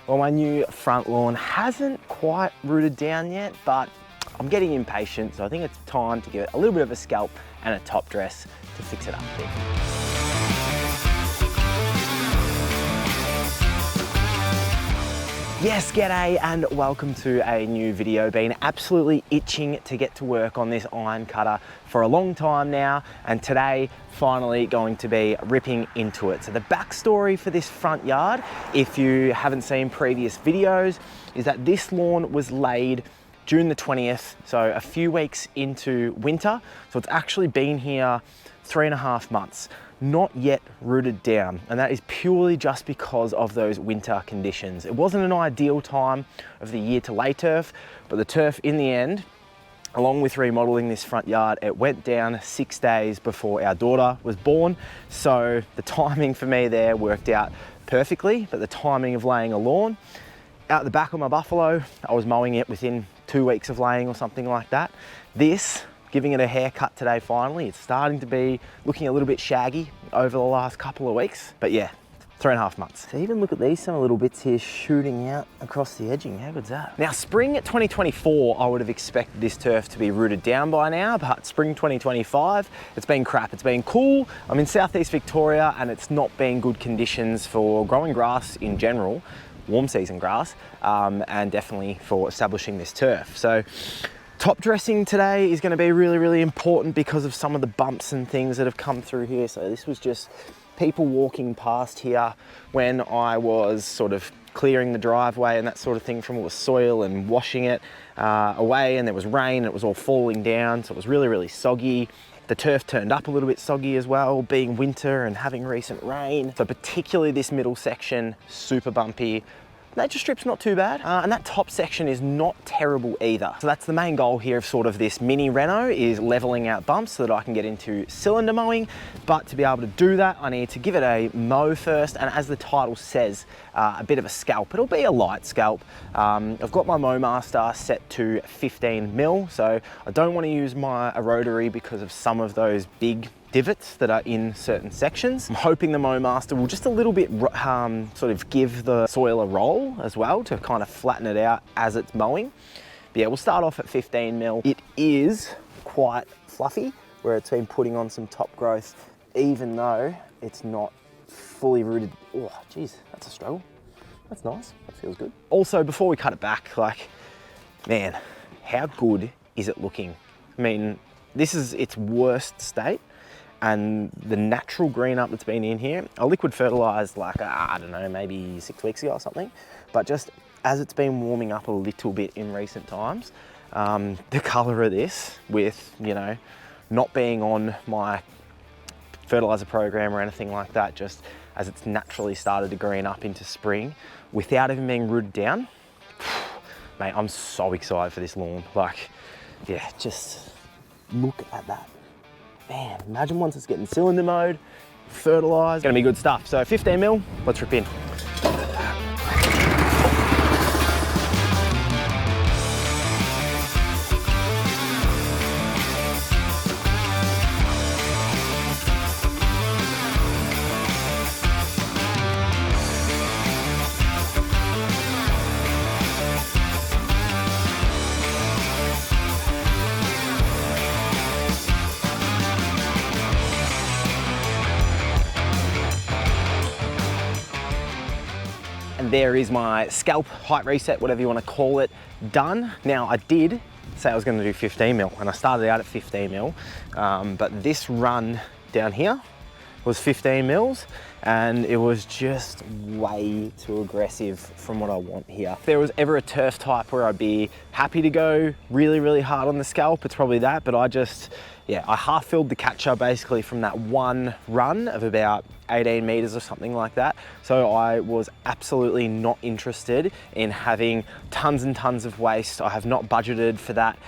Well, my new front lawn hasn't quite rooted down yet, but I'm getting impatient, so I think it's time to give it a little bit of a scalp and a top dress to fix it up a bit. Yes, g'day and welcome to a new video. Been absolutely itching to get to work on this iron cutter for a long time now, and today finally going to be ripping into it. So the backstory for this front yard, if you haven't seen previous videos, is that this lawn was laid June the 20th, so a few weeks into winter. So it's actually been here 3.5 months. Not yet rooted down, and that is purely just because of those winter conditions. It wasn't an ideal time of the year to lay turf, but the turf in the end, along with remodeling this front yard, it went down 6 days before our daughter was born. So the timing for me there worked out perfectly, but the timing of laying a lawn, out the back of my buffalo, I was mowing it within 2 weeks of laying or something like that. This, giving it a haircut today finally. It's starting to be looking a little bit shaggy over the last couple of weeks, but yeah, 3.5 months. So even look at these, some little bits here shooting out across the edging. How good's that? Now, spring 2024, I would have expected this turf to be rooted down by now, but spring 2025, it's been crap. It's been cool. I'm in southeast Victoria and it's not been good conditions for growing grass in general, warm season grass, and definitely for establishing this turf. So top dressing today is going to be really, really important because of some of the bumps and things that have come through here. So this was just people walking past here when I was sort of clearing the driveway and that sort of thing from all the soil and washing it away, and there was rain and it was all falling down, so it was really, really soggy. The turf turned up a little bit soggy as well, being winter and having recent rain. So particularly this middle section, super bumpy. Nature strip's not too bad, and that top section is not terrible either. So that's the main goal here of sort of this mini reno, is leveling out bumps so that I can get into cylinder mowing. But to be able to do that, I need to give it a mow first, and as the title says, a bit of a scalp. It'll be a light scalp. I've got my MowMaster set to 15 mil, so I don't want to use a rotary because of some of those big divots that are in certain sections. I'm hoping the MowMaster will just a little bit sort of give the soil a roll as well to kind of flatten it out as it's mowing. But yeah, we'll start off at 15 mil. It is quite fluffy where it's been putting on some top growth, even though it's not fully rooted. Oh, geez, that's a struggle. That's nice, that feels good. Also, before we cut it back, like, man, how good is it looking? I mean, this is its worst state, and the natural green up that's been in here, I liquid fertilized like, I don't know, maybe 6 weeks ago or something, but just as it's been warming up a little bit in recent times, the color of this with, you know, not being on my fertilizer program or anything like that, just as it's naturally started to green up into spring without even being rooted down, mate, I'm so excited for this lawn. Like, yeah, just look at that. Man, imagine once it's getting cylinder mode, fertilized, gonna be good stuff. So 15 mil, let's rip in. And there is my scalp height reset, whatever you want to call it, done. Now, I did say I was going to do 15 mil, and I started out at 15 mil, but this run down here was 15 mils, and it was just way too aggressive from what I want here. If there was ever a turf type where I'd be happy to go really, really hard on the scalp, it's probably that, but I half filled the catcher basically from that one run of about 18 meters or something like that. So I was absolutely not interested in having tons and tons of waste. I have not budgeted for that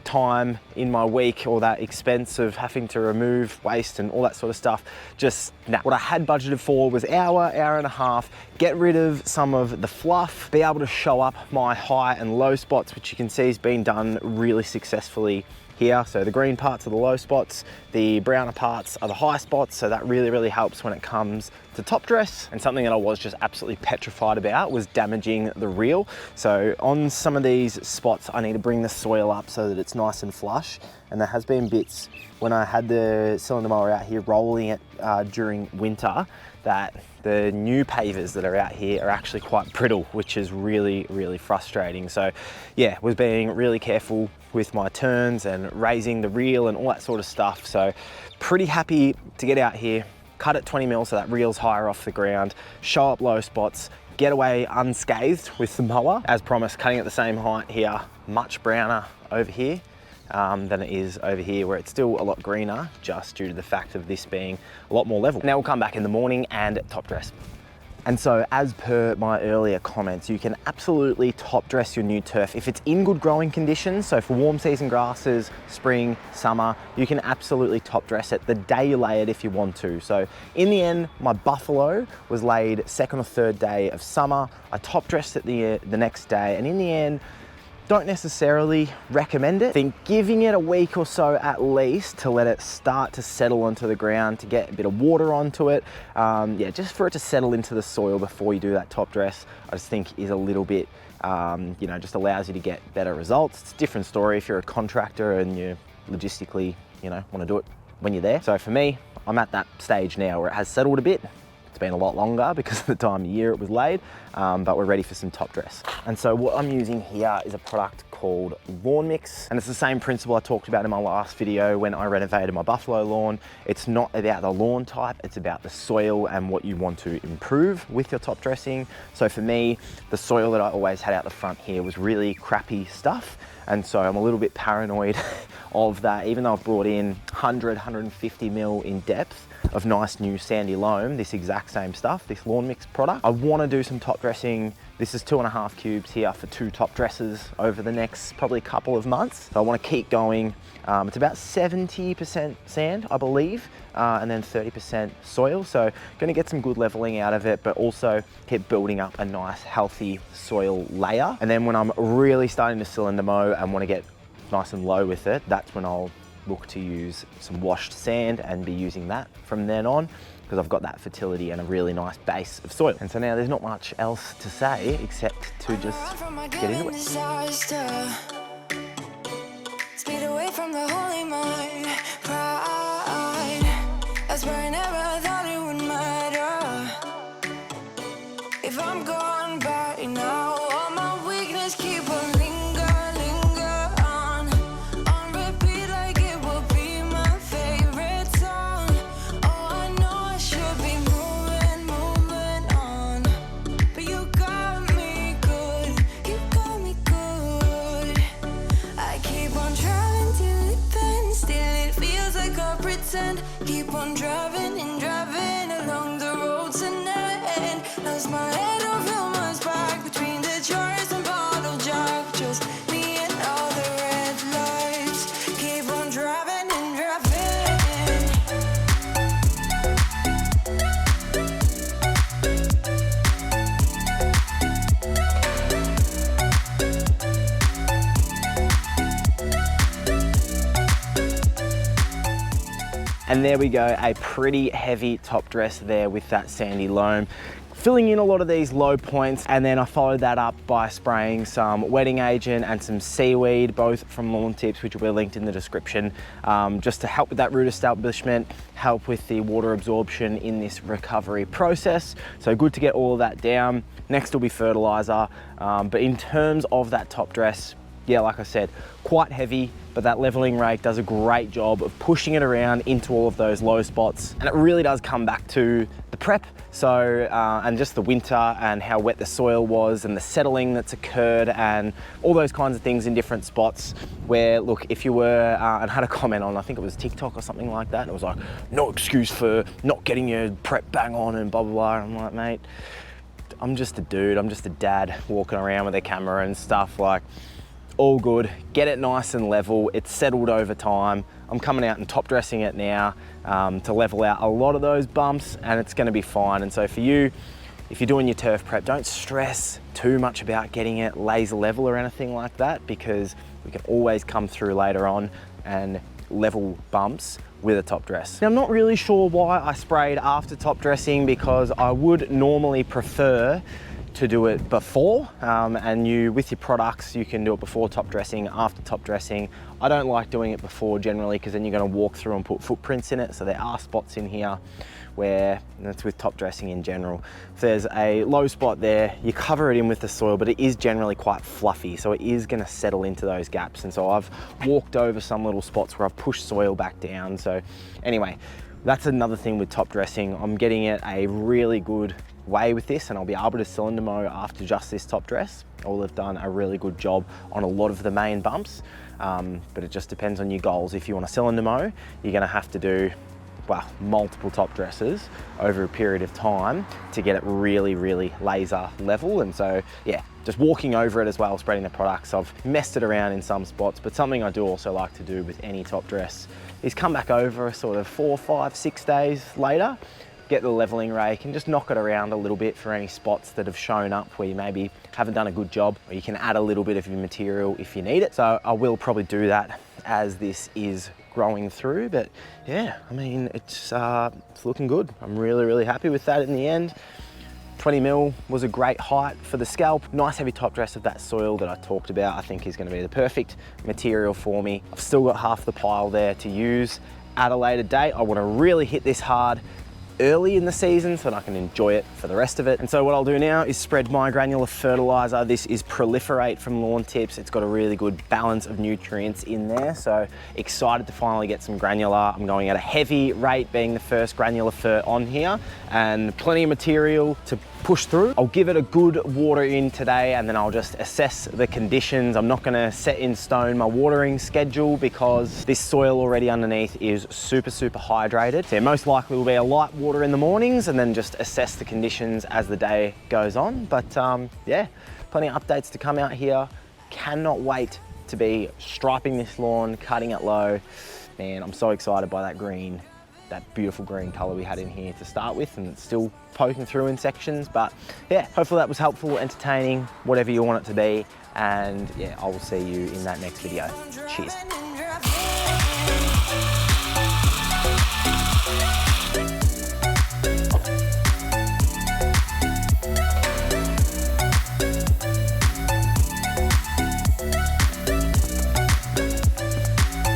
time in my week or that expense of having to remove waste and all that sort of stuff. Just, nah. What I had budgeted for was hour and a half, get rid of some of the fluff, be able to show up my high and low spots, which you can see has been done really successfully here. So the green parts are the low spots, the browner parts are the high spots. So that really helps when it comes to top dress. And something that I was just absolutely petrified about was damaging the reel. So on some of these spots, I need to bring the soil up so that it's nice and flush. And there has been bits when I had the cylinder mower out here rolling it during winter, that the new pavers that are out here are actually quite brittle, which is really frustrating. So yeah, was being really careful with my turns and raising the reel and all that sort of stuff. So pretty happy to get out here, cut it 20 mil so that reel's higher off the ground, show up low spots, get away unscathed with the mower. As promised, cutting at the same height here, much browner over here than it is over here, where it's still a lot greener, just due to the fact of this being a lot more level. Now we'll come back in the morning and top dress. And so as per my earlier comments, you can absolutely top dress your new turf if it's in good growing conditions. So for warm season grasses, spring, summer, you can absolutely top dress it the day you lay it if you want to. So in the end, my buffalo was laid second or third day of summer. I top dressed it the next day, and in the end, don't necessarily recommend it. I think giving it a week or so at least to let it start to settle onto the ground, to get a bit of water onto it. Yeah, just for it to settle into the soil before you do that top dress, I just think is a little bit, you know, just allows you to get better results. It's a different story if you're a contractor and you logistically, you know, want to do it when you're there. So for me, I'm at that stage now where it has settled a bit. It's been a lot longer because of the time of year it was laid, but we're ready for some top dress. And so what I'm using here is a product called Lawn Mix, and it's the same principle I talked about in my last video when I renovated my buffalo lawn. It's not about the lawn type, it's about the soil and what you want to improve with your top dressing. So for me, the soil that I always had out the front here was really crappy stuff, and so I'm a little bit paranoid of that. Even though I've brought in 150 mil in depth of nice new sandy loam, this exact same stuff, this Lawn Mix product, I want to do some top dressing. This is 2.5 cubes here for 2 top dresses over the next probably couple of months. So I want to keep going. It's about 70% sand, I believe, and then 30% soil. So going to get some good leveling out of it, but also keep building up a nice healthy soil layer. And then when I'm really starting to cylinder mow and want to get nice and low with it, that's when I'll look to use some washed sand and be using that from then on, because I've got that fertility and a really nice base of soil. And so now there's not much else to say except to just get into it. Speed away from the holy mind, pride. That's where I never thought it would matter. If I'm gone by now, all my weakness keep on linger on repeat, like it will be my favorite song. Oh, I know I should be moving on, but you got me good, you got me good. I keep on driving till it bends, still it feels like I pretend. Keep on driving and driving along the road tonight. Lost my head over my back between the jars and bottle jack. Just me and all the red lights. Keep on driving and driving. And there we go, a pretty heavy top dress there with that sandy loam, filling in a lot of these low points. And then I followed that up by spraying some wetting agent and some seaweed, both from Lawn Tips, which will be linked in the description, just to help with that root establishment, help with the water absorption in this recovery process. So good to get all of that down. Next will be fertilizer. But in terms of that top dress, yeah, like I said, quite heavy, but that leveling rake does a great job of pushing it around into all of those low spots. And it really does come back to the prep. So, and just the winter and how wet the soil was and the settling that's occurred and all those kinds of things in different spots where, look, if you were, and had a comment on, I think it was TikTok or something like that, and it was like, no excuse for not getting your prep bang on and blah, blah, blah. And I'm like, mate, I'm just a dude, I'm just a dad walking around with a camera and stuff, like, all good, get it nice and level, it's settled over time. I'm coming out and top dressing it now to level out a lot of those bumps, and it's gonna be fine. And so for you, if you're doing your turf prep, don't stress too much about getting it laser level or anything like that, because we can always come through later on and level bumps with a top dress. Now, I'm not really sure why I sprayed after top dressing, because I would normally prefer to do it before, and with your products you can do it before top dressing, after top dressing. I don't like doing it before generally, because then you're going to walk through and put footprints in it, so there are spots in here where, and that's with top dressing in general, if there's a low spot there, you cover it in with the soil, but it is generally quite fluffy, so it is going to settle into those gaps. And so I've walked over some little spots where I've pushed soil back down. So anyway, that's another thing with top dressing. I'm getting it a really good way with this, and I'll be able to cylinder mow after just this top dress. All have done a really good job on a lot of the main bumps, but it just depends on your goals. If you want to cylinder mow, you're going to have to do, well, multiple top dresses over a period of time to get it really, really laser level. And so, yeah, just walking over it as well, spreading the products. I've messed it around in some spots, but something I do also like to do with any top dress is come back over sort of 4, 5, 6 days later, get the leveling rake and just knock it around a little bit for any spots that have shown up where you maybe haven't done a good job, or you can add a little bit of your material if you need it. So I will probably do that as this is growing through, but yeah, I mean, it's looking good. I'm really, really happy with that in the end. 20 mil was a great height for the scalp. Nice heavy top dress of that soil that I talked about, I think is going to be the perfect material for me. I've still got half the pile there to use at a later date. I want to really hit this hard early in the season so that I can enjoy it for the rest of it. And so what I'll do now is spread my granular fertilizer. This is Proliferate from Lawn Tips. It's got a really good balance of nutrients in there. So excited to finally get some granular. I'm going at a heavy rate, being the first granular fert on here, and plenty of material to push through. I'll give it a good water in today, and then I'll just assess the conditions. I'm not gonna set in stone my watering schedule because this soil already underneath is super, super hydrated. So most likely will be a light water in the mornings, and then just assess the conditions as the day goes on. But yeah, plenty of updates to come out here. Cannot wait to be striping this lawn, cutting it low. Man, I'm so excited by that green, that beautiful green color we had in here to start with, and it's still poking through in sections. But yeah, hopefully that was helpful, entertaining, whatever you want it to be. And yeah, I will see you in that next video. Cheers.